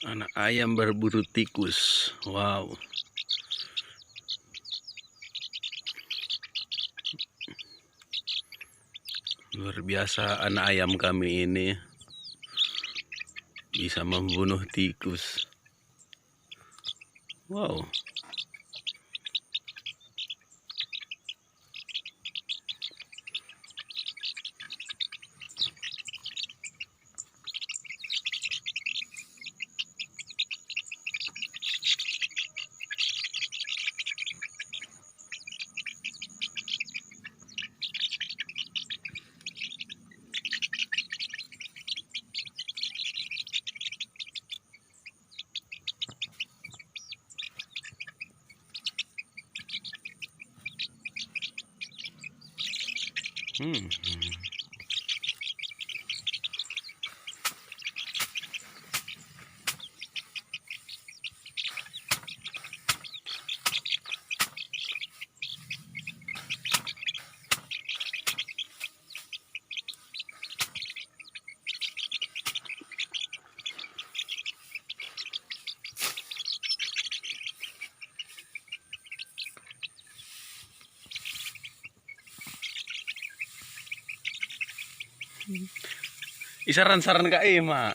Anak ayam berburu tikus. Wow. Luar biasa anak ayam kami ini bisa membunuh tikus. Wow. Hmm. Isaran-saran Kak Ima.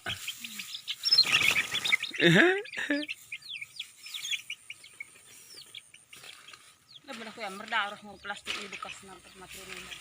Laban ako yan, merda, harus mau plastik ini bekas nanti materi ini.